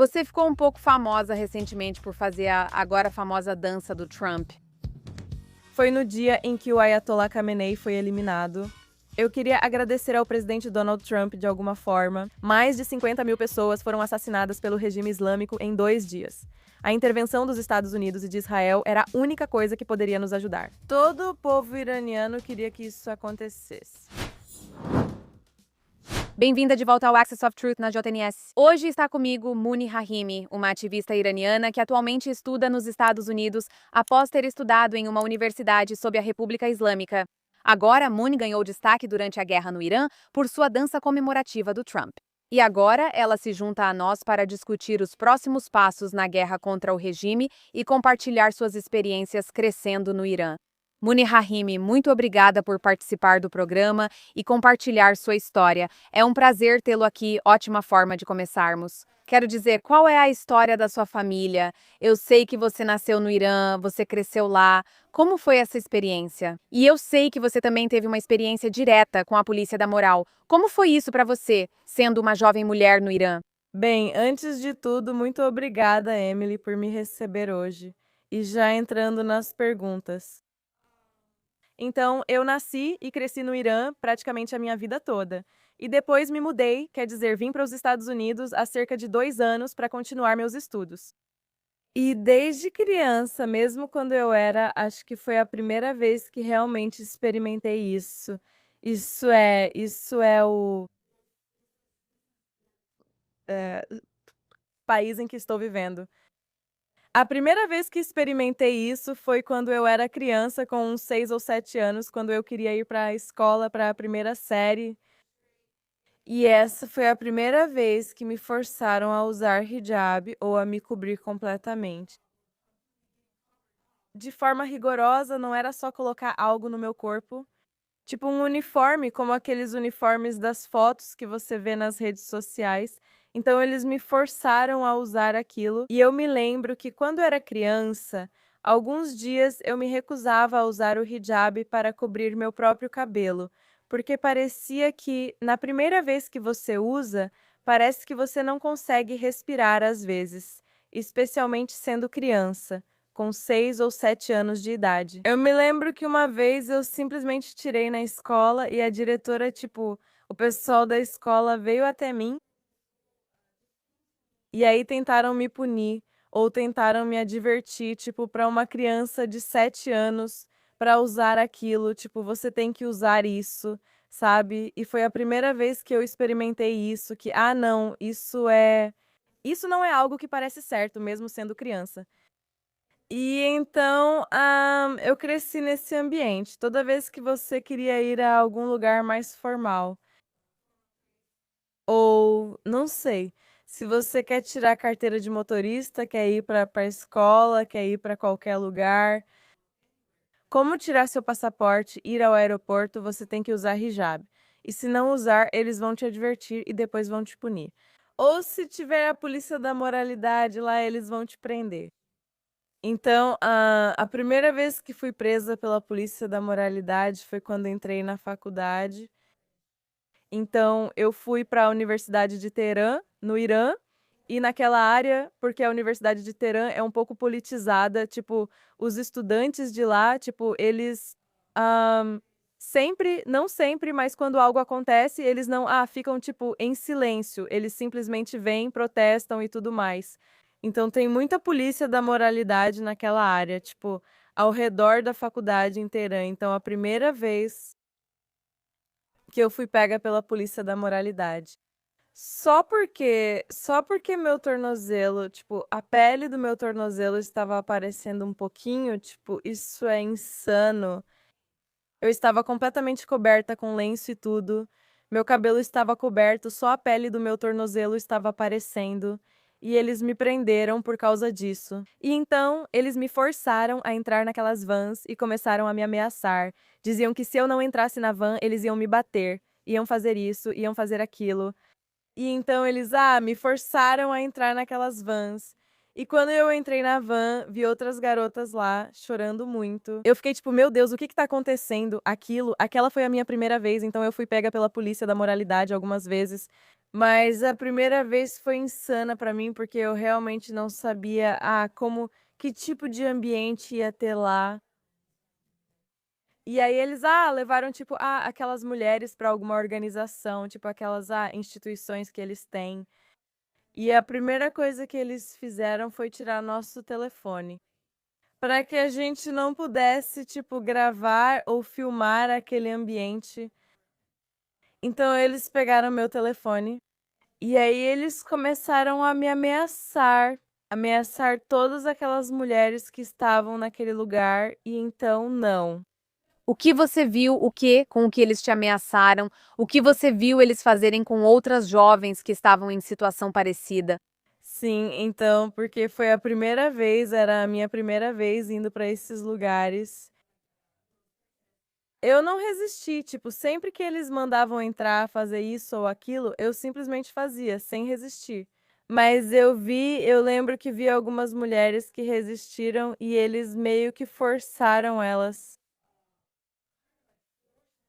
Você ficou um pouco famosa recentemente por fazer a agora famosa dança do Trump. Foi no dia em que o Ayatollah Khamenei foi eliminado. Eu queria agradecer ao presidente Donald Trump de alguma forma. Mais de 50 mil pessoas foram assassinadas pelo regime islâmico em 2 dias. A intervenção dos Estados Unidos e de Israel era a única coisa que poderia nos ajudar. Todo o povo iraniano queria que isso acontecesse. Bem-vinda de volta ao Access of Truth na JNS. Hoje está comigo Muni Rahimi, uma ativista iraniana que atualmente estuda nos Estados Unidos após ter estudado em uma universidade sob a República Islâmica. Agora, Muni ganhou destaque durante a guerra no Irã por sua dança comemorativa do Trump. E agora ela se junta a nós para discutir os próximos passos na guerra contra o regime e compartilhar suas experiências crescendo no Irã. Muni Rahimi, muito obrigada por participar do programa e compartilhar sua história. É um prazer tê-lo aqui, ótima forma de começarmos. Quero dizer, qual é a história da sua família? Eu sei que você nasceu no Irã, você cresceu lá. Como foi essa experiência? E eu sei que você também teve uma experiência direta com a polícia da moral. Como foi isso para você, sendo uma jovem mulher no Irã? Bem, antes de tudo, muito obrigada, Emily, por me receber hoje. E já entrando nas perguntas. Então, eu nasci e cresci no Irã praticamente a minha vida toda. E depois me mudei, quer dizer, vim para os Estados Unidos há cerca de 2 anos para continuar meus estudos. E desde criança, mesmo quando eu era, acho que foi a primeira vez que realmente experimentei isso. Isso é o é, país em que estou vivendo. A primeira vez que experimentei isso foi quando eu era criança, com uns 6 ou 7 anos, quando eu queria ir para a escola, para a primeira série. E essa foi a primeira vez que me forçaram a usar hijab ou a me cobrir completamente. De forma rigorosa, não era só colocar algo no meu corpo, tipo um uniforme, como aqueles uniformes das fotos que você vê nas redes sociais. Então eles me forçaram a usar aquilo. E eu me lembro que quando era criança, alguns dias eu me recusava a usar o hijab para cobrir meu próprio cabelo, porque parecia que na primeira vez que você usa, parece que você não consegue respirar às vezes, especialmente sendo criança com 6 ou 7 anos de idade. Eu me lembro que uma vez eu simplesmente tirei na escola e a diretora, tipo, o pessoal da escola veio até mim e aí tentaram me punir ou tentaram me advertir, tipo, para uma criança de 7 anos para usar aquilo, tipo, você tem que usar isso, sabe? E foi a primeira vez que eu experimentei isso, que, ah, não, isso não é algo que parece certo, mesmo sendo criança. E então, eu cresci nesse ambiente. Toda vez que você queria ir a algum lugar mais formal, ou não sei, se você quer tirar a carteira de motorista, quer ir para a escola, quer ir para qualquer lugar, como tirar seu passaporte, ir ao aeroporto, você tem que usar hijab. E se não usar, eles vão te advertir e depois vão te punir. Ou se tiver a polícia da moralidade lá, eles vão te prender. Então, a primeira vez que fui presa pela polícia da moralidade foi quando entrei na faculdade. Então, eu fui para a Universidade de Teherã, no Irã, e naquela área, porque a Universidade de Teherã é um pouco politizada, tipo, os estudantes de lá, tipo, eles sempre, não sempre, mas quando algo acontece, eles não, ficam, tipo, em silêncio. Eles simplesmente vêm, protestam e tudo mais. Então tem muita polícia da moralidade naquela área, tipo, ao redor da faculdade em Teherã. Então a primeira vez que eu fui pega pela polícia da moralidade. Só porque meu tornozelo, tipo, a pele do meu tornozelo estava aparecendo um pouquinho, tipo, isso é insano. Eu estava completamente coberta com lenço e tudo. Meu cabelo estava coberto, só a pele do meu tornozelo estava aparecendo. E eles me prenderam por causa disso. E então, eles me forçaram a entrar naquelas vans e começaram a me ameaçar. Diziam que se eu não entrasse na van, eles iam me bater. Iam fazer isso, iam fazer aquilo. E então eles, me forçaram a entrar naquelas vans. E quando eu entrei na van, vi outras garotas lá, chorando muito. Eu fiquei tipo, meu Deus, o que que tá acontecendo? Aquela foi a minha primeira vez, então eu fui pega pela polícia da moralidade algumas vezes. Mas a primeira vez foi insana pra mim, porque eu realmente não sabia, que tipo de ambiente ia ter lá. E aí eles, levaram, tipo, aquelas mulheres pra alguma organização, tipo, aquelas, instituições que eles têm. E a primeira coisa que eles fizeram foi tirar nosso telefone, para que a gente não pudesse, tipo, gravar ou filmar aquele ambiente. Então eles pegaram meu telefone e aí eles começaram a me ameaçar, ameaçar todas aquelas mulheres que estavam naquele lugar, e então não. O que você viu, com o que eles te ameaçaram, o que você viu eles fazerem com outras jovens que estavam em situação parecida? Sim, então, porque foi a primeira vez, era a minha primeira vez indo para esses lugares. Eu não resisti, tipo, sempre que eles mandavam entrar, fazer isso ou aquilo, eu simplesmente fazia, sem resistir. Mas eu lembro que vi algumas mulheres que resistiram e eles meio que forçaram elas,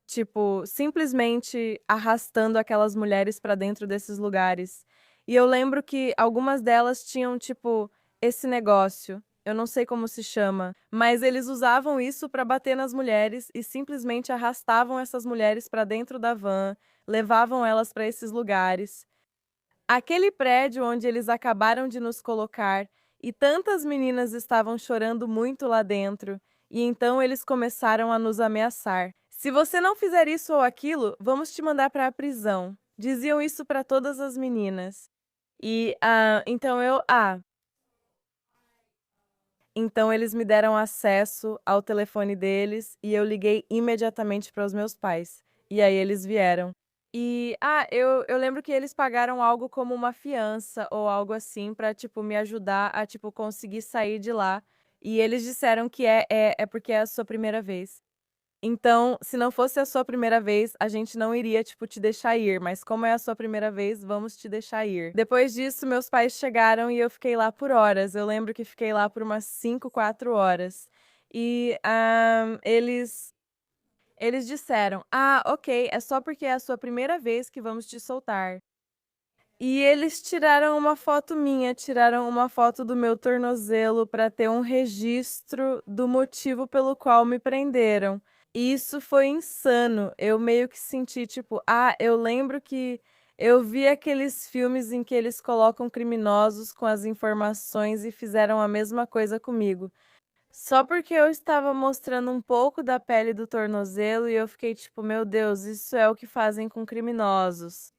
tipo, simplesmente arrastando aquelas mulheres pra dentro desses lugares. E eu lembro que algumas delas tinham, tipo, esse negócio. Eu não sei como se chama, mas eles usavam isso pra bater nas mulheres e simplesmente arrastavam essas mulheres pra dentro da van, levavam elas pra esses lugares. Aquele prédio onde eles acabaram de nos colocar, e tantas meninas estavam chorando muito lá dentro, e então eles começaram a nos ameaçar. Se você não fizer isso ou aquilo, vamos te mandar para a prisão. Diziam isso para todas as meninas. E então eles me deram acesso ao telefone deles e eu liguei imediatamente para os meus pais. E aí eles vieram. E, eu lembro que eles pagaram algo como uma fiança ou algo assim pra, tipo, me ajudar a, tipo, conseguir sair de lá. E eles disseram que é porque é a sua primeira vez. Então, se não fosse a sua primeira vez, a gente não iria, tipo, te deixar ir. Mas como é a sua primeira vez, vamos te deixar ir. Depois disso, meus pais chegaram e eu fiquei lá por horas. Eu lembro que fiquei lá por umas 5, 4 horas. E, eles disseram: "Ah, ok, é só porque é a sua primeira vez que vamos te soltar." E eles tiraram uma foto minha, tiraram uma foto do meu tornozelo para ter um registro do motivo pelo qual me prenderam. E isso foi insano. Eu meio que senti, tipo, eu lembro que eu vi aqueles filmes em que eles colocam criminosos com as informações e fizeram a mesma coisa comigo. Só porque eu estava mostrando um pouco da pele do tornozelo e eu fiquei tipo, meu Deus, isso é o que fazem com criminosos.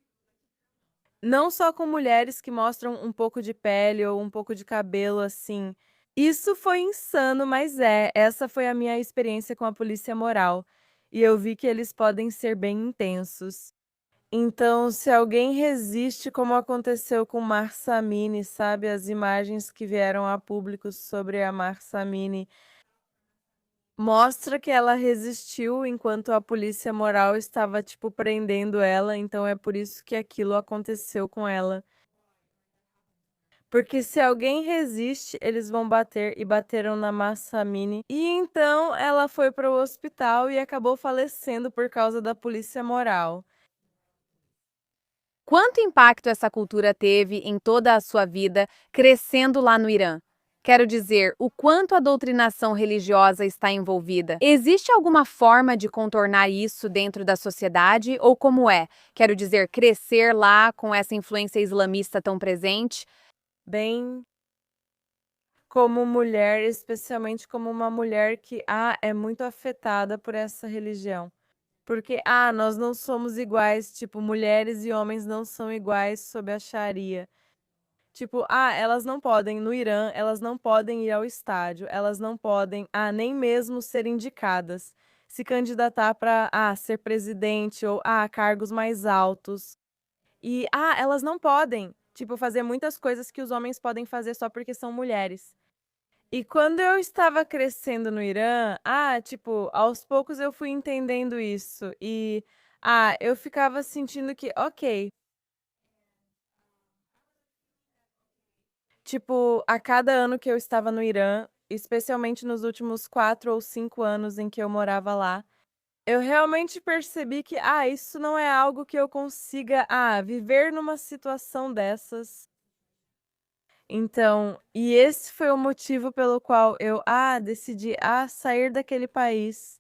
Não só com mulheres que mostram um pouco de pele ou um pouco de cabelo assim. Isso foi insano, mas essa foi a minha experiência com a polícia moral. E eu vi que eles podem ser bem intensos. Então, se alguém resiste, como aconteceu com Mahsa Amini, sabe? As imagens que vieram a público sobre a Mahsa Amini mostra que ela resistiu enquanto a polícia moral estava, tipo, prendendo ela, então é por isso que aquilo aconteceu com ela. Porque se alguém resiste, eles vão bater e bateram na Massamine. E então ela foi para o hospital e acabou falecendo por causa da polícia moral. Quanto impacto essa cultura teve em toda a sua vida crescendo lá no Irã? Quero dizer, o quanto a doutrinação religiosa está envolvida. Existe alguma forma de contornar isso dentro da sociedade ou como é? Quero dizer, crescer lá com essa influência islamista tão presente? Bem, como mulher, especialmente como uma mulher que é muito afetada por essa religião. Porque nós não somos iguais, tipo, mulheres e homens não são iguais sob a Sharia. Tipo, elas não podem, no Irã, elas não podem ir ao estádio, elas não podem, nem mesmo ser indicadas, se candidatar para, ser presidente ou, cargos mais altos. E, elas não podem, tipo, fazer muitas coisas que os homens podem fazer só porque são mulheres. E quando eu estava crescendo no Irã, tipo, aos poucos eu fui entendendo isso. E, eu ficava sentindo que, ok, tipo, a cada ano que eu estava no Irã, especialmente nos últimos 4 ou 5 anos em que eu morava lá, Eu realmente percebi que, isso não é algo que eu consiga, viver numa situação dessas. Então, e esse foi o motivo pelo qual eu, decidi, sair daquele país.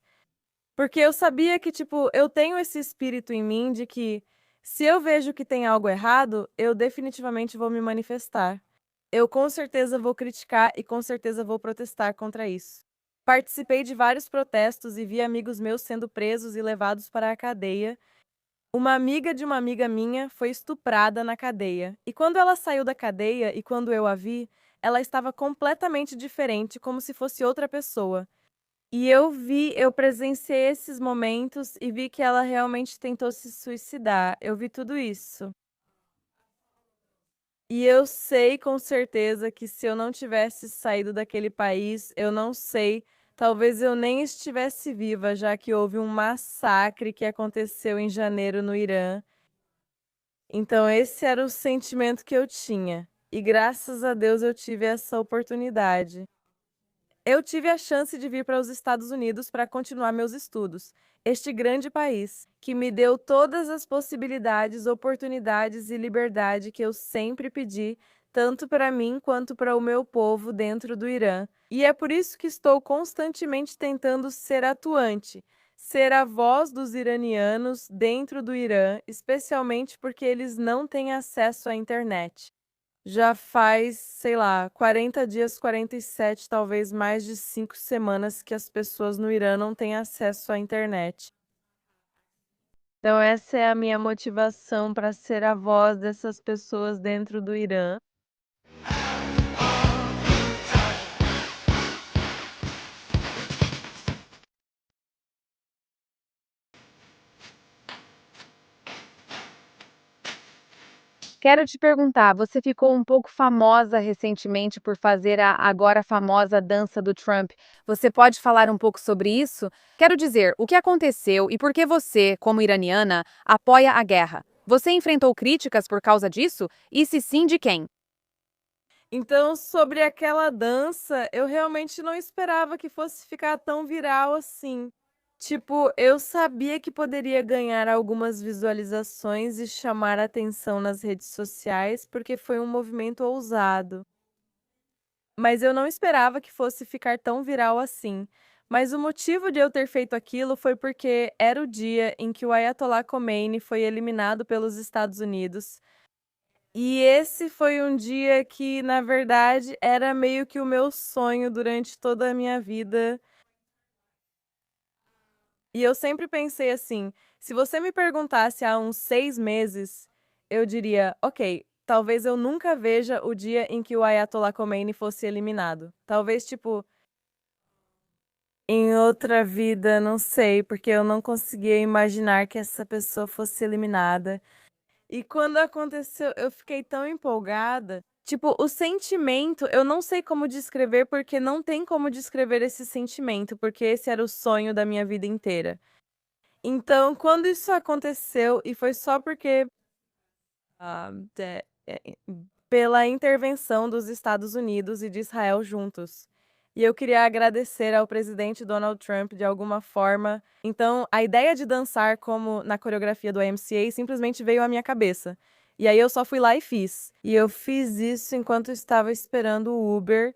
Porque eu sabia que, tipo, eu tenho esse espírito em mim de que se eu vejo que tem algo errado, eu definitivamente vou me manifestar. Eu com certeza vou criticar e com certeza vou protestar contra isso. Participei de vários protestos e vi amigos meus sendo presos e levados para a cadeia. Uma amiga de uma amiga minha foi estuprada na cadeia. E quando ela saiu da cadeia e quando eu a vi, ela estava completamente diferente, como se fosse outra pessoa. E eu presenciei esses momentos e vi que ela realmente tentou se suicidar. Eu vi tudo isso. E eu sei com certeza que se eu não tivesse saído daquele país, eu não sei, talvez eu nem estivesse viva, já que houve um massacre que aconteceu em janeiro no Irã. Então, esse era o sentimento que eu tinha. E graças a Deus eu tive essa oportunidade. Eu tive a chance de vir para os Estados Unidos para continuar meus estudos. Este grande país, que me deu todas as possibilidades, oportunidades e liberdade que eu sempre pedi, tanto para mim quanto para o meu povo dentro do Irã. E é por isso que estou constantemente tentando ser atuante, ser a voz dos iranianos dentro do Irã, especialmente porque eles não têm acesso à internet. Já faz, sei lá, 40 dias, 47, talvez mais de 5 semanas que as pessoas no Irã não têm acesso à internet. Então, essa é a minha motivação para ser a voz dessas pessoas dentro do Irã. Quero te perguntar, você ficou um pouco famosa recentemente por fazer a agora famosa dança do Trump. Você pode falar um pouco sobre isso? Quero dizer, o que aconteceu e por que você, como iraniana, apoia a guerra? Você enfrentou críticas por causa disso? E se sim, de quem? Então, sobre aquela dança, eu realmente não esperava que fosse ficar tão viral assim. Tipo, eu sabia que poderia ganhar algumas visualizações e chamar atenção nas redes sociais, porque foi um movimento ousado. Mas eu não esperava que fosse ficar tão viral assim. Mas o motivo de eu ter feito aquilo foi porque era o dia em que o Ayatollah Khomeini foi eliminado pelos Estados Unidos. E esse foi um dia que, na verdade, era meio que o meu sonho durante toda a minha vida. E eu sempre pensei assim: se você me perguntasse há uns 6 meses, eu diria, ok, talvez eu nunca veja o dia em que o Ayatollah Khomeini fosse eliminado. Talvez, tipo, em outra vida, não sei, porque eu não conseguia imaginar que essa pessoa fosse eliminada. E quando aconteceu, eu fiquei tão empolgada. Tipo, o sentimento, eu não sei como descrever, porque não tem como descrever esse sentimento, porque esse era o sonho da minha vida inteira. Então, quando isso aconteceu, e foi só porque ah, de- é, é, pela intervenção dos Estados Unidos e de Israel juntos. E eu queria agradecer ao presidente Donald Trump de alguma forma. Então, a ideia de dançar como na coreografia do YMCA simplesmente veio à minha cabeça. E aí eu só fui lá e fiz. E eu fiz isso enquanto estava esperando o Uber.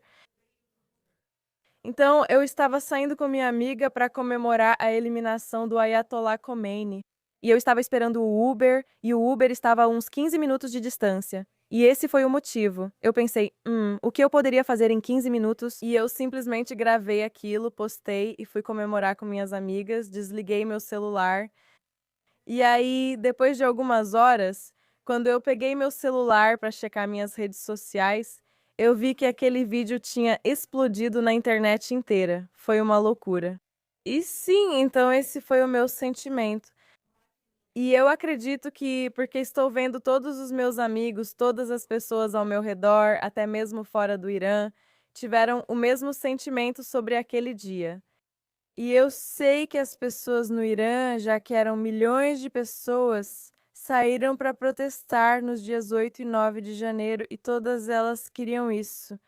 Então, eu estava saindo com minha amiga para comemorar a eliminação do Ayatollah Khomeini. E eu estava esperando o Uber, e o Uber estava a uns 15 minutos de distância. E esse foi o motivo. Eu pensei, o que eu poderia fazer em 15 minutos? E eu simplesmente gravei aquilo, postei e fui comemorar com minhas amigas, desliguei meu celular. E aí, depois de algumas horas, quando eu peguei meu celular para checar minhas redes sociais, eu vi que aquele vídeo tinha explodido na internet inteira. Foi uma loucura. E sim, então esse foi o meu sentimento. E eu acredito que, porque estou vendo todos os meus amigos, todas as pessoas ao meu redor, até mesmo fora do Irã, tiveram o mesmo sentimento sobre aquele dia. E eu sei que as pessoas no Irã, já que eram milhões de pessoas, saíram para protestar nos dias 8 e 9 de janeiro e todas elas queriam isso.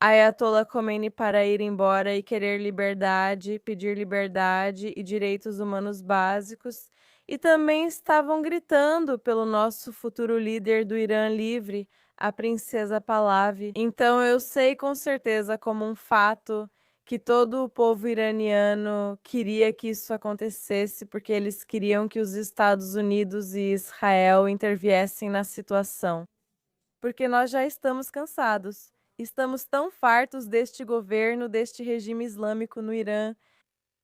Ayatollah Khomeini para ir embora e querer liberdade, pedir liberdade e direitos humanos básicos, e também estavam gritando pelo nosso futuro líder do Irã livre, a princesa Pahlavi. Então eu sei com certeza como um fato que todo o povo iraniano queria que isso acontecesse, porque eles queriam que os Estados Unidos e Israel interviessem na situação. Porque nós já estamos cansados. Estamos tão fartos deste governo, deste regime islâmico no Irã,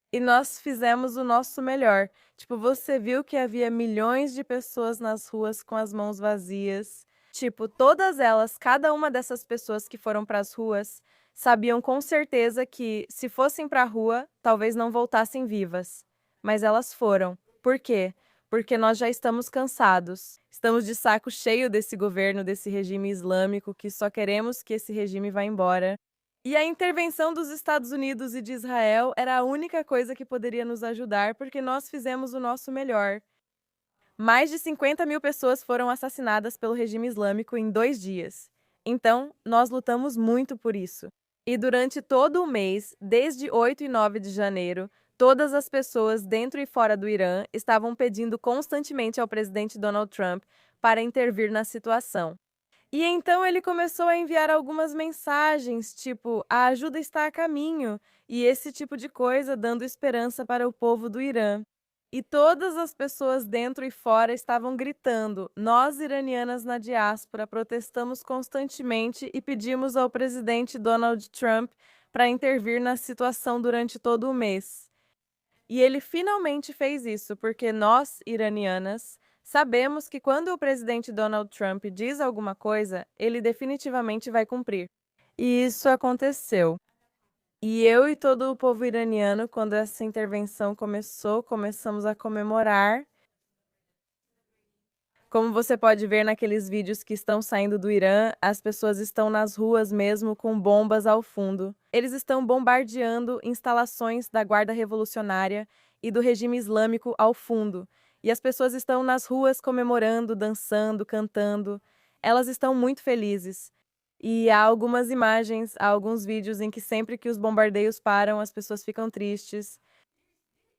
e nós fizemos o nosso melhor. Tipo, você viu que havia milhões de pessoas nas ruas com as mãos vazias. Tipo, todas elas, cada uma dessas pessoas que foram para as ruas, sabiam com certeza que, se fossem para a rua, talvez não voltassem vivas. Mas elas foram. Por quê? Porque nós já estamos cansados. Estamos de saco cheio desse governo, desse regime islâmico, que só queremos que esse regime vá embora. E a intervenção dos Estados Unidos e de Israel era a única coisa que poderia nos ajudar, porque nós fizemos o nosso melhor. Mais de 50 mil pessoas foram assassinadas pelo regime islâmico em 2 dias. Então, nós lutamos muito por isso. E durante todo o mês, desde 8 e 9 de janeiro, todas as pessoas dentro e fora do Irã estavam pedindo constantemente ao presidente Donald Trump para intervir na situação. E então ele começou a enviar algumas mensagens, tipo, a ajuda está a caminho, e esse tipo de coisa, dando esperança para o povo do Irã. E todas as pessoas dentro e fora estavam gritando: nós, iranianas na diáspora, protestamos constantemente e pedimos ao presidente Donald Trump para intervir na situação durante todo o mês. E ele finalmente fez isso, porque nós, iranianas, sabemos que quando o presidente Donald Trump diz alguma coisa, ele definitivamente vai cumprir. E isso aconteceu. E eu e todo o povo iraniano, quando essa intervenção começou, começamos a comemorar. Como você pode ver naqueles vídeos que estão saindo do Irã, as pessoas estão nas ruas mesmo com bombas ao fundo. Eles estão bombardeando instalações da Guarda Revolucionária e do regime islâmico ao fundo. E as pessoas estão nas ruas comemorando, dançando, cantando. Elas estão muito felizes. E há algumas imagens, há alguns vídeos em que sempre que os bombardeios param, as pessoas ficam tristes.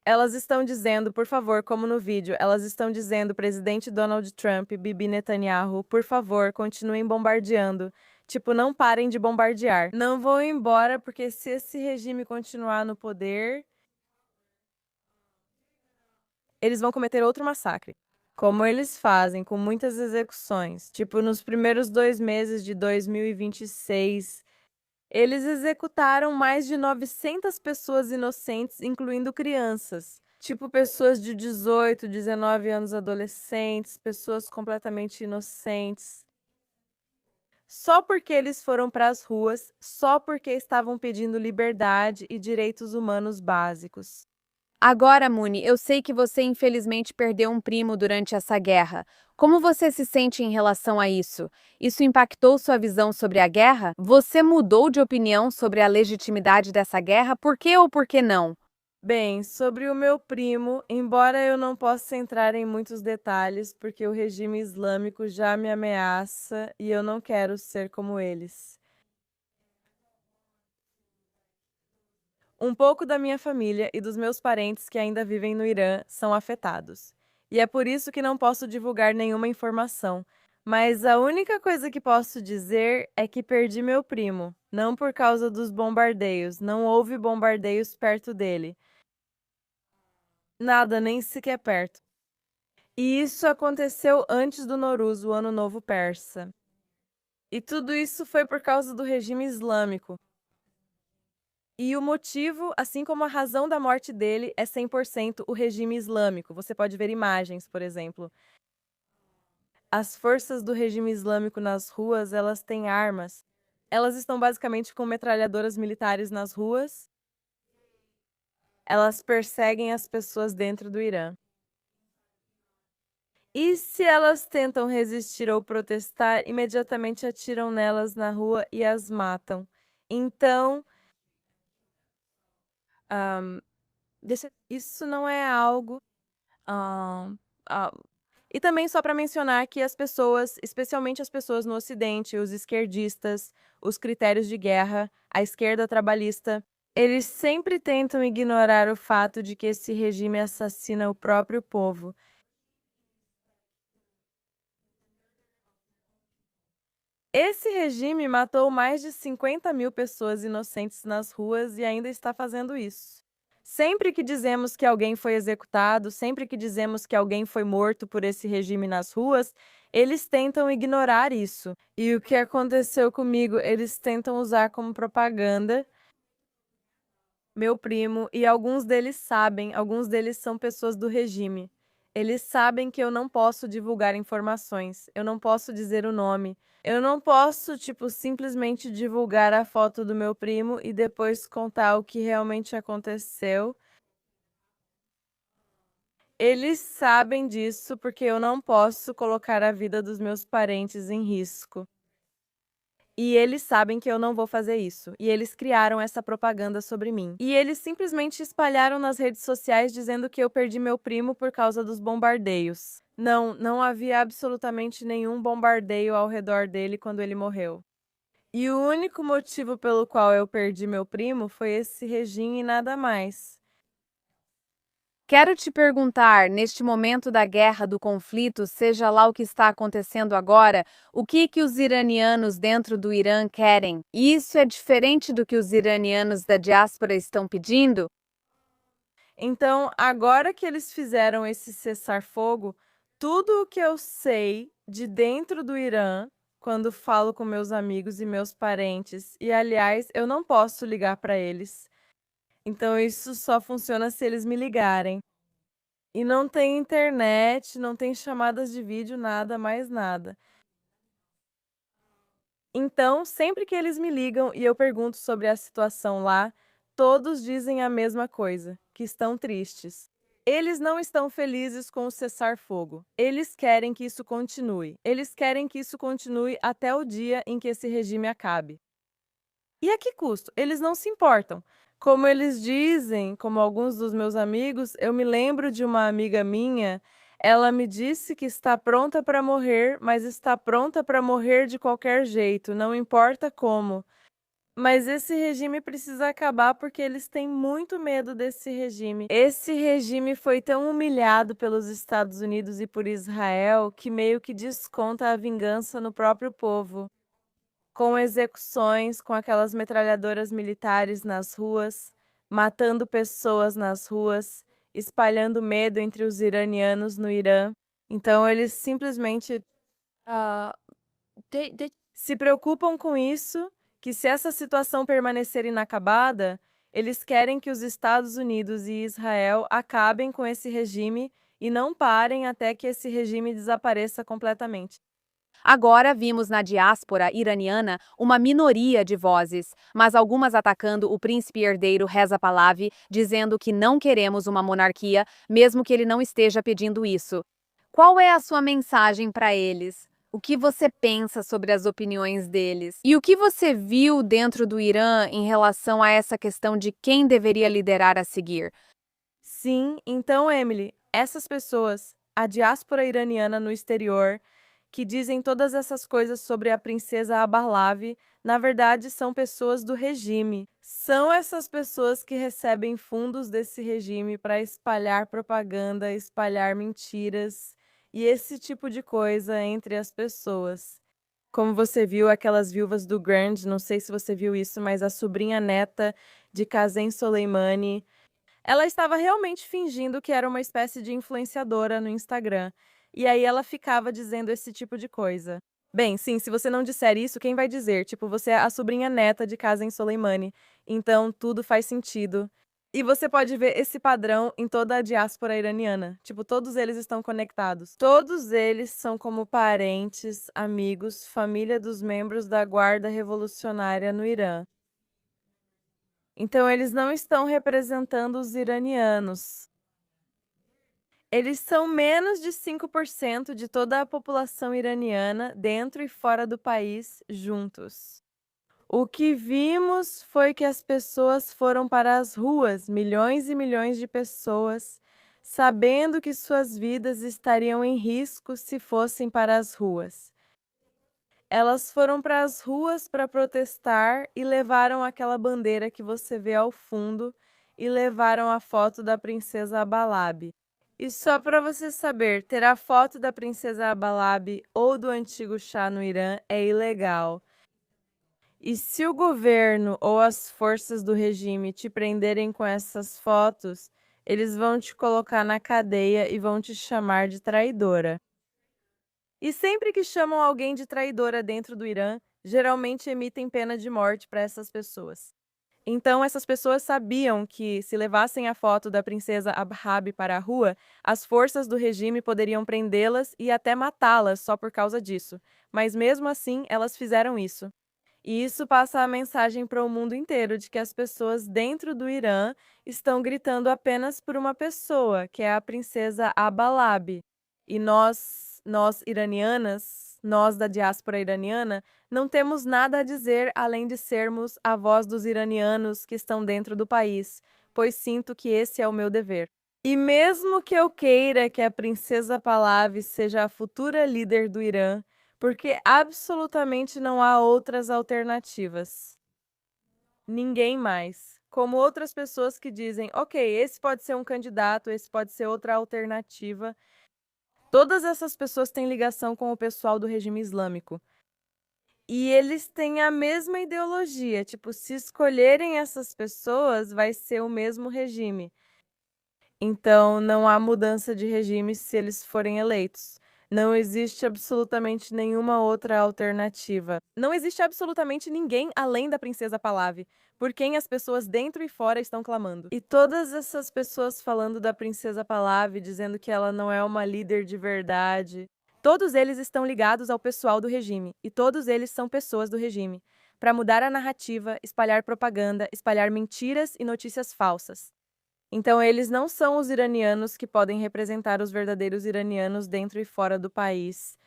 Elas estão dizendo, por favor, como no vídeo, elas estão dizendo, presidente Donald Trump, Bibi Netanyahu, por favor, continuem bombardeando. Tipo, não parem de bombardear. Não vão embora, porque se esse regime continuar no poder, eles vão cometer outro massacre. Como eles fazem, com muitas execuções. Tipo, nos primeiros 2 meses de 2026, eles executaram mais de 900 pessoas inocentes, incluindo crianças. Tipo, pessoas de 18, 19 anos, adolescentes, pessoas completamente inocentes. Só porque eles foram para as ruas, só porque estavam pedindo liberdade e direitos humanos básicos. Agora, Muni, eu sei que você infelizmente perdeu um primo durante essa guerra. Como você se sente em relação a isso? Isso impactou sua visão sobre a guerra? Você mudou de opinião sobre a legitimidade dessa guerra? Por quê ou por que não? Bem, sobre o meu primo, embora eu não possa entrar em muitos detalhes, porque o regime islâmico já me ameaça e eu não quero ser como eles. Um pouco da minha família e dos meus parentes que ainda vivem no Irã são afetados. E é por isso que não posso divulgar nenhuma informação. Mas a única coisa que posso dizer é que perdi meu primo, não por causa dos bombardeios, não houve bombardeios perto dele. Nada, nem sequer perto. E isso aconteceu antes do Nowruz, o Ano Novo Persa. E tudo isso foi por causa do regime islâmico. E o motivo, assim como a razão da morte dele, é 100% o regime islâmico. Você pode ver imagens, por exemplo. As forças do regime islâmico nas ruas, elas têm armas. Elas estão basicamente com metralhadoras militares nas ruas. Elas perseguem as pessoas dentro do Irã. E se elas tentam resistir ou protestar, imediatamente atiram nelas na rua e as matam. Então, isso não é algo. ahn, ah, E também só para mencionar que as pessoas, especialmente as pessoas no Ocidente, os esquerdistas, os critérios de guerra, a esquerda trabalhista, eles sempre tentam ignorar o fato de que esse regime assassina o próprio povo. Esse regime matou mais de 50.000 pessoas inocentes nas ruas e ainda está fazendo isso. Sempre que dizemos que alguém foi executado, sempre que dizemos que alguém foi morto por esse regime nas ruas, eles tentam ignorar isso. E o que aconteceu comigo, eles tentam usar como propaganda. Meu primo, e alguns deles sabem, alguns deles são pessoas do regime. Eles sabem que eu não posso divulgar informações, eu não posso dizer o nome, eu não posso, tipo, simplesmente divulgar a foto do meu primo e depois contar o que realmente aconteceu. Eles sabem disso porque eu não posso colocar a vida dos meus parentes em risco. E eles sabem que eu não vou fazer isso. E eles criaram essa propaganda sobre mim. E eles simplesmente espalharam nas redes sociais dizendo que eu perdi meu primo por causa dos bombardeios. Não, não havia absolutamente nenhum bombardeio ao redor dele quando ele morreu. E o único motivo pelo qual eu perdi meu primo foi esse regime e nada mais. Quero te perguntar, neste momento da guerra, do conflito, seja lá o que está acontecendo agora, o que os iranianos dentro do Irã querem? E isso é diferente do que os iranianos da diáspora estão pedindo? Então, agora que eles fizeram esse cessar-fogo, tudo o que eu sei de dentro do Irã, quando falo com meus amigos e meus parentes, e aliás, eu não posso ligar para eles. Então, isso só funciona se eles me ligarem. E não tem internet, não tem chamadas de vídeo, nada, mais nada. Então, sempre que eles me ligam e eu pergunto sobre a situação lá, todos dizem a mesma coisa, que estão tristes. Eles não estão felizes com o cessar-fogo. Eles querem que isso continue. Eles querem que isso continue até o dia em que esse regime acabe. E a que custo? Eles não se importam. Como eles dizem, como alguns dos meus amigos, eu me lembro de uma amiga minha, ela me disse que está pronta para morrer, mas está pronta para morrer de qualquer jeito, não importa como. Mas esse regime precisa acabar porque eles têm muito medo desse regime. Esse regime foi tão humilhado pelos Estados Unidos e por Israel que meio que desconta a vingança no próprio povo. Com execuções, com aquelas metralhadoras militares nas ruas, matando pessoas nas ruas, espalhando medo entre os iranianos no Irã. Então eles simplesmente Uh, they se preocupam com isso, que se essa situação permanecer inacabada, eles querem que os Estados Unidos e Israel acabem com esse regime e não parem até que esse regime desapareça completamente. Agora vimos na diáspora iraniana uma minoria de vozes, mas algumas atacando o príncipe herdeiro Reza Pahlavi, dizendo que não queremos uma monarquia, mesmo que ele não esteja pedindo isso. Qual é a sua mensagem para eles? O que você pensa sobre as opiniões deles? E o que você viu dentro do Irã em relação a essa questão de quem deveria liderar a seguir? Sim, então, Emily, essas pessoas, a diáspora iraniana no exterior, que dizem todas essas coisas sobre a princesa Abarlavi, na verdade são pessoas do regime. São essas pessoas que recebem fundos desse regime para espalhar propaganda, espalhar mentiras e esse tipo de coisa entre as pessoas. Como você viu, aquelas viúvas do Grand, não sei se você viu isso, mas a sobrinha neta de Qasem Soleimani, ela estava realmente fingindo que era uma espécie de influenciadora no Instagram. E aí ela ficava dizendo esse tipo de coisa. Bem, sim, se você não disser isso, quem vai dizer? Tipo, você é a sobrinha neta de Qasem Soleimani. Então, tudo faz sentido. E você pode ver esse padrão em toda a diáspora iraniana. Tipo, todos eles estão conectados. Todos eles são como parentes, amigos, família dos membros da Guarda Revolucionária no Irã. Então, eles não estão representando os iranianos. Eles são menos de 5% de toda a população iraniana, dentro e fora do país, juntos. O que vimos foi que as pessoas foram para as ruas, milhões e milhões de pessoas, sabendo que suas vidas estariam em risco se fossem para as ruas. Elas foram para as ruas para protestar e levaram aquela bandeira que você vê ao fundo e levaram a foto da princesa Abalab. E só para você saber, ter a foto da princesa Abalab ou do antigo Shah no Irã é ilegal. E se o governo ou as forças do regime te prenderem com essas fotos, eles vão te colocar na cadeia e vão te chamar de traidora. E sempre que chamam alguém de traidora dentro do Irã, geralmente emitem pena de morte para essas pessoas. Então, essas pessoas sabiam que, se levassem a foto da princesa Abhab para a rua, as forças do regime poderiam prendê-las e até matá-las só por causa disso. Mas mesmo assim, elas fizeram isso. E isso passa a mensagem para o mundo inteiro de que as pessoas dentro do Irã estão gritando apenas por uma pessoa, que é a princesa Abalab. E nós iranianas, nós da diáspora iraniana, não temos nada a dizer além de sermos a voz dos iranianos que estão dentro do país, pois sinto que esse é o meu dever. E mesmo que eu queira que a princesa Pahlavi seja a futura líder do Irã, porque absolutamente não há outras alternativas. Ninguém mais. Como outras pessoas que dizem, ok, esse pode ser um candidato, esse pode ser outra alternativa. Todas essas pessoas têm ligação com o pessoal do regime islâmico. E eles têm a mesma ideologia, tipo, se escolherem essas pessoas, vai ser o mesmo regime. Então, não há mudança de regime se eles forem eleitos. Não existe absolutamente nenhuma outra alternativa. Não existe absolutamente ninguém além da princesa Pahlavi, por quem as pessoas dentro e fora estão clamando. E todas essas pessoas falando da princesa Pahlavi, dizendo que ela não é uma líder de verdade, todos eles estão ligados ao pessoal do regime, e todos eles são pessoas do regime, para mudar a narrativa, espalhar propaganda, espalhar mentiras e notícias falsas. Então, eles não são os iranianos que podem representar os verdadeiros iranianos dentro e fora do país.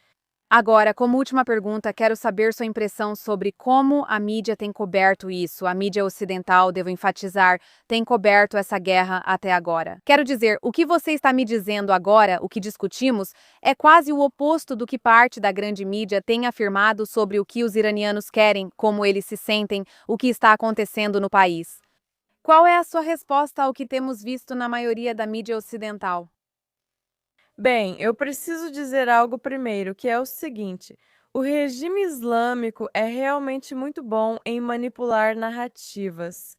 Agora, como última pergunta, quero saber sua impressão sobre como a mídia tem coberto isso. A mídia ocidental, devo enfatizar, tem coberto essa guerra até agora. Quero dizer, o que você está me dizendo agora, o que discutimos, é quase o oposto do que parte da grande mídia tem afirmado sobre o que os iranianos querem, como eles se sentem, o que está acontecendo no país. Qual é a sua resposta ao que temos visto na maioria da mídia ocidental? Bem, eu preciso dizer algo primeiro, que é o seguinte: o regime islâmico é realmente muito bom em manipular narrativas.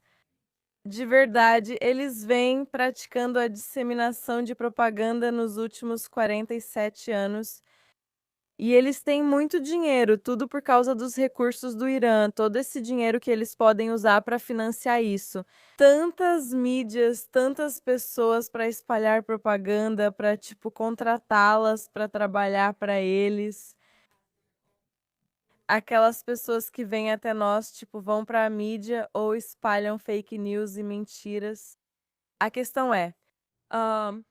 De verdade, eles vêm praticando a disseminação de propaganda nos últimos 47 anos. E eles têm muito dinheiro, tudo por causa dos recursos do Irã, todo esse dinheiro que eles podem usar para financiar isso. Tantas mídias, tantas pessoas para espalhar propaganda, para tipo contratá-las para trabalhar para eles. Aquelas pessoas que vêm até nós, tipo, vão para a mídia ou espalham fake news e mentiras. A questão é, ahn,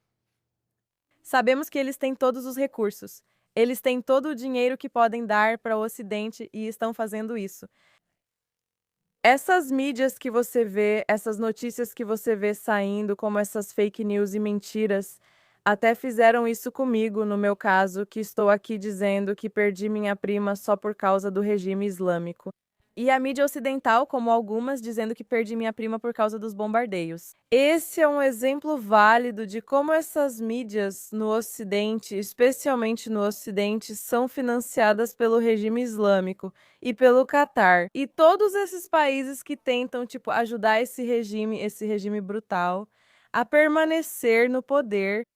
sabemos que eles têm todos os recursos. Eles têm todo o dinheiro que podem dar para o Ocidente e estão fazendo isso. Essas mídias que você vê, essas notícias que você vê saindo, como essas fake news e mentiras, até fizeram isso comigo, no meu caso, que estou aqui dizendo que perdi minha prima só por causa do regime islâmico. E a mídia ocidental, como algumas, dizendo que perdi minha prima por causa dos bombardeios. Esse é um exemplo válido de como essas mídias no Ocidente, especialmente no Ocidente, são financiadas pelo regime islâmico e pelo Catar. E todos esses países que tentam, tipo, ajudar esse regime brutal, a permanecer no poder.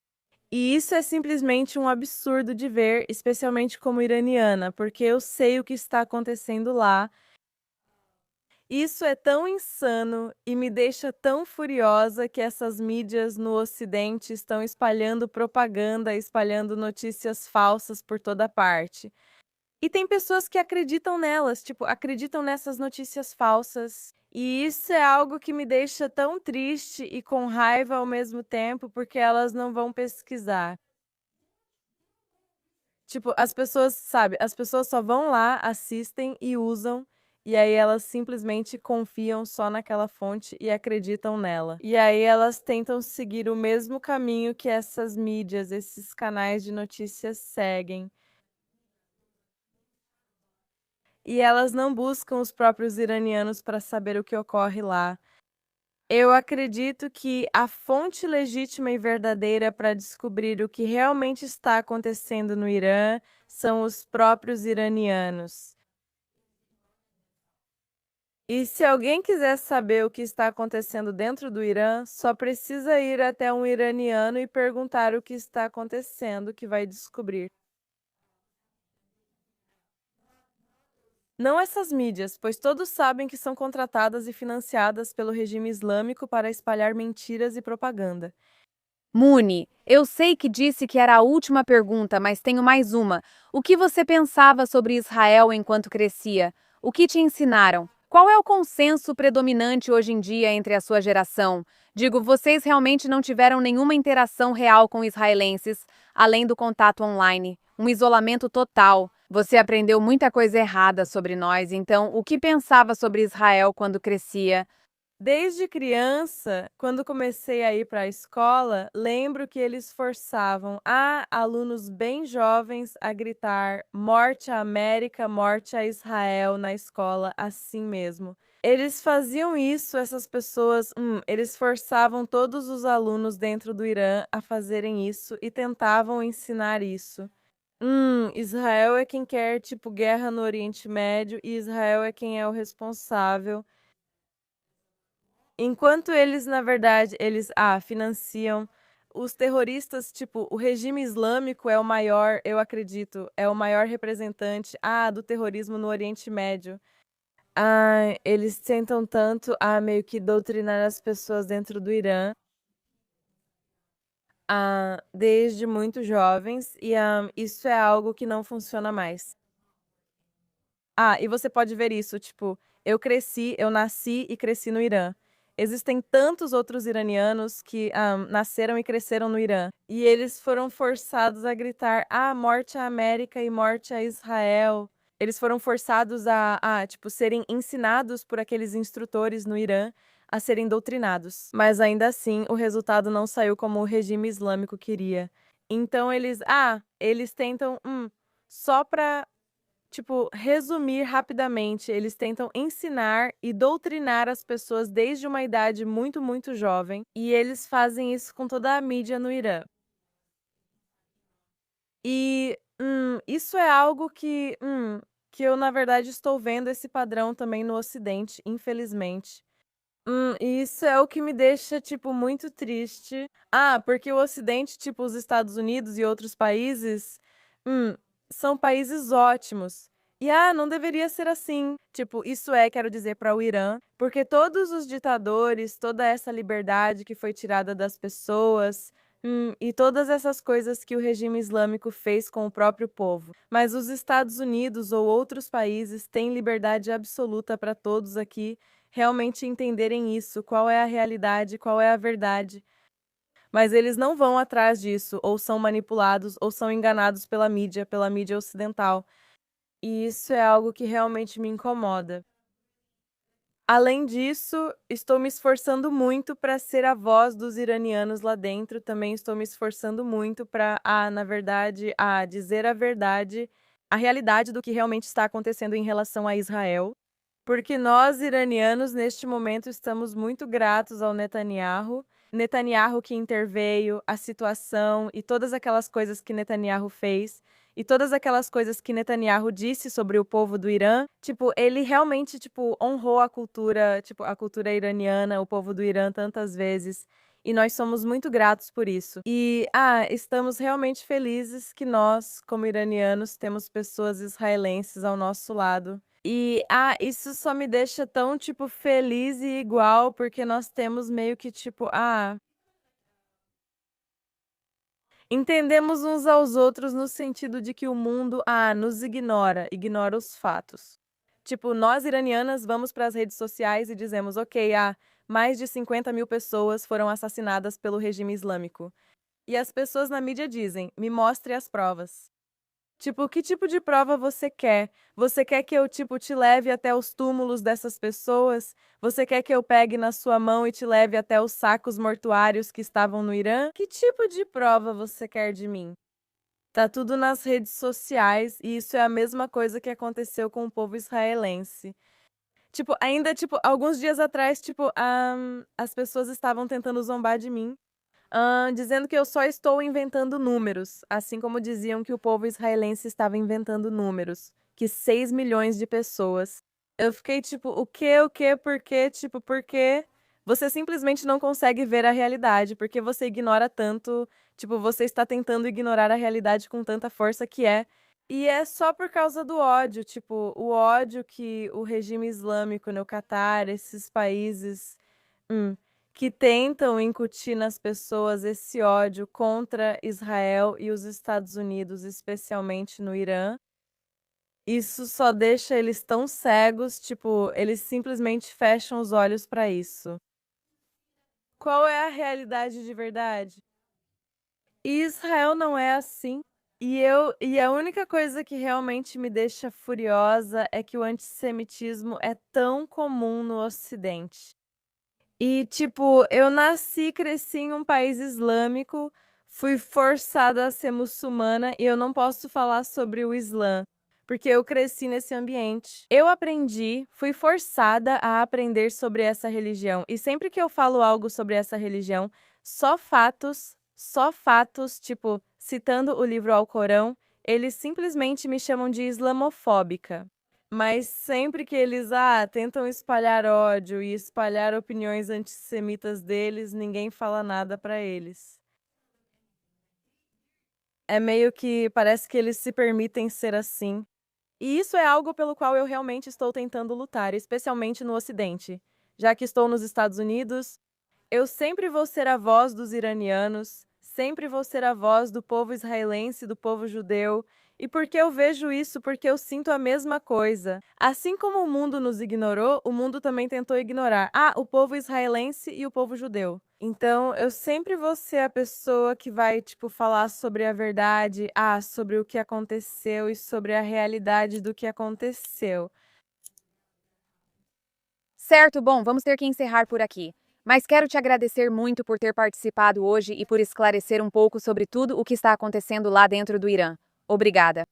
E isso é simplesmente um absurdo de ver, especialmente como iraniana, porque eu sei o que está acontecendo lá. Isso é tão insano e me deixa tão furiosa que essas mídias no Ocidente estão espalhando propaganda, espalhando notícias falsas por toda parte. E tem pessoas que acreditam nelas, tipo, acreditam nessas notícias falsas. E isso é algo que me deixa tão triste e com raiva ao mesmo tempo, porque elas não vão pesquisar. Tipo, as pessoas, sabe, as pessoas só vão lá, assistem e usam E aí elas simplesmente confiam só naquela fonte e acreditam nela. E aí elas tentam seguir o mesmo caminho que essas mídias, esses canais de notícias seguem. E elas não buscam os próprios iranianos para saber o que ocorre lá. Eu acredito que a fonte legítima e verdadeira para descobrir o que realmente está acontecendo no Irã são os próprios iranianos. E se alguém quiser saber o que está acontecendo dentro do Irã, só precisa ir até um iraniano e perguntar o que está acontecendo, que vai descobrir. Não essas mídias, pois todos sabem que são contratadas e financiadas pelo regime islâmico para espalhar mentiras e propaganda. Muni, eu sei que disse que era a última pergunta, mas tenho mais uma. O que você pensava sobre Israel enquanto crescia? O que te ensinaram? Qual é o consenso predominante hoje em dia entre a sua geração? Digo, vocês realmente não tiveram nenhuma interação real com israelenses, além do contato online, um isolamento total. Você aprendeu muita coisa errada sobre nós, então o que pensava sobre Israel quando crescia? Desde criança, quando comecei a ir para a escola, lembro que eles forçavam alunos bem jovens a gritar "Morte à América, morte a Israel" na escola, assim mesmo. Eles faziam isso, essas pessoas, eles forçavam todos os alunos dentro do Irã a fazerem isso e tentavam ensinar isso. Israel é quem quer, tipo, guerra no Oriente Médio e Israel é quem é o responsável. Enquanto eles, na verdade, eles financiam os terroristas, tipo, o regime islâmico é o maior, eu acredito, é o maior representante do terrorismo no Oriente Médio. Eles tentam tanto meio que doutrinar as pessoas dentro do Irã, desde muito jovens, e isso é algo que não funciona mais. E você pode ver isso, tipo, eu nasci e cresci no Irã. Existem tantos outros iranianos que nasceram e cresceram no Irã. E eles foram forçados a gritar, morte à América e morte a Israel. Eles foram forçados tipo, serem ensinados por aqueles instrutores no Irã a serem doutrinados. Mas ainda assim, o resultado não saiu como o regime islâmico queria. Então eles tentam, só pra tipo, resumir rapidamente, eles tentam ensinar e doutrinar as pessoas desde uma idade muito, muito jovem, e eles fazem isso com toda a mídia no Irã. E isso é algo que eu, na verdade, estou vendo esse padrão também no Ocidente, infelizmente. E isso é o que me deixa, tipo, muito triste. Porque o Ocidente, tipo, os Estados Unidos e outros países, são países ótimos. E não deveria ser assim. Tipo, quero dizer, para o Irã, porque todos os ditadores, toda essa liberdade que foi tirada das pessoas, e todas essas coisas que o regime islâmico fez com o próprio povo. Mas os Estados Unidos ou outros países têm liberdade absoluta para todos aqui realmente entenderem isso, qual é a realidade, qual é a verdade. Mas eles não vão atrás disso, ou são manipulados, ou são enganados pela mídia ocidental. E isso é algo que realmente me incomoda. Além disso, estou me esforçando muito para ser a voz dos iranianos lá dentro. Também estou me esforçando muito para, na verdade, dizer a verdade, a realidade do que realmente está acontecendo em relação a Israel. Porque nós, iranianos, neste momento estamos muito gratos ao Netanyahu. Netanyahu que interveio, a situação e todas aquelas coisas que Netanyahu fez. E todas aquelas coisas que Netanyahu disse sobre o povo do Irã, tipo, ele realmente, tipo, honrou a cultura iraniana, o povo do Irã tantas vezes. E nós somos muito gratos por isso. E, estamos realmente felizes que nós, como iranianos, temos pessoas israelenses ao nosso lado. E, isso só me deixa tão, tipo, feliz e igual, porque nós temos meio que, tipo, entendemos uns aos outros no sentido de que o mundo, nos ignora os fatos. Tipo, nós iranianas vamos para as redes sociais e dizemos, ok, mais de 50 mil pessoas foram assassinadas pelo regime islâmico. E as pessoas na mídia dizem, me mostre as provas. Tipo, que tipo de prova você quer? Você quer que eu, tipo, te leve até os túmulos dessas pessoas? Você quer que eu pegue na sua mão e te leve até os sacos mortuários que estavam no Irã? Que tipo de prova você quer de mim? Tá tudo nas redes sociais e isso é a mesma coisa que aconteceu com o povo israelense. Tipo, ainda, tipo, alguns dias atrás, tipo, as pessoas estavam tentando zombar de mim, dizendo que eu só estou inventando números, assim como diziam que o povo israelense estava inventando números, que 6 milhões de pessoas. Eu fiquei tipo, o quê, por quê? Tipo, por quê? Você simplesmente não consegue ver a realidade, porque você ignora tanto, tipo, você está tentando ignorar a realidade com tanta força que é. E é só por causa do ódio, tipo, o ódio que o regime islâmico no Catar, esses países, que tentam incutir nas pessoas esse ódio contra Israel e os Estados Unidos, especialmente no Irã. Isso só deixa eles tão cegos, tipo, eles simplesmente fecham os olhos para isso. Qual é a realidade de verdade? E Israel não é assim. E a única coisa que realmente me deixa furiosa é que o antissemitismo é tão comum no Ocidente. E, tipo, eu nasci e cresci em um país islâmico, fui forçada a ser muçulmana e eu não posso falar sobre o Islã, porque eu cresci nesse ambiente. Eu aprendi, fui forçada a aprender sobre essa religião. E sempre que eu falo algo sobre essa religião, só fatos, tipo, citando o livro Alcorão, eles simplesmente me chamam de islamofóbica. Mas sempre que eles tentam espalhar ódio e espalhar opiniões antissemitas deles, ninguém fala nada pra eles. É meio que parece que eles se permitem ser assim. E isso é algo pelo qual eu realmente estou tentando lutar, especialmente no Ocidente. Já que estou nos Estados Unidos, eu sempre vou ser a voz dos iranianos, sempre vou ser a voz do povo israelense, do povo judeu. E porque eu vejo isso, porque eu sinto a mesma coisa. Assim como o mundo nos ignorou, o mundo também tentou ignorar. O povo israelense e o povo judeu. Então, eu sempre vou ser a pessoa que vai, tipo, falar sobre a verdade, sobre o que aconteceu e sobre a realidade do que aconteceu. Certo, bom, vamos ter que encerrar por aqui. Mas quero te agradecer muito por ter participado hoje e por esclarecer um pouco sobre tudo o que está acontecendo lá dentro do Irã. Obrigada.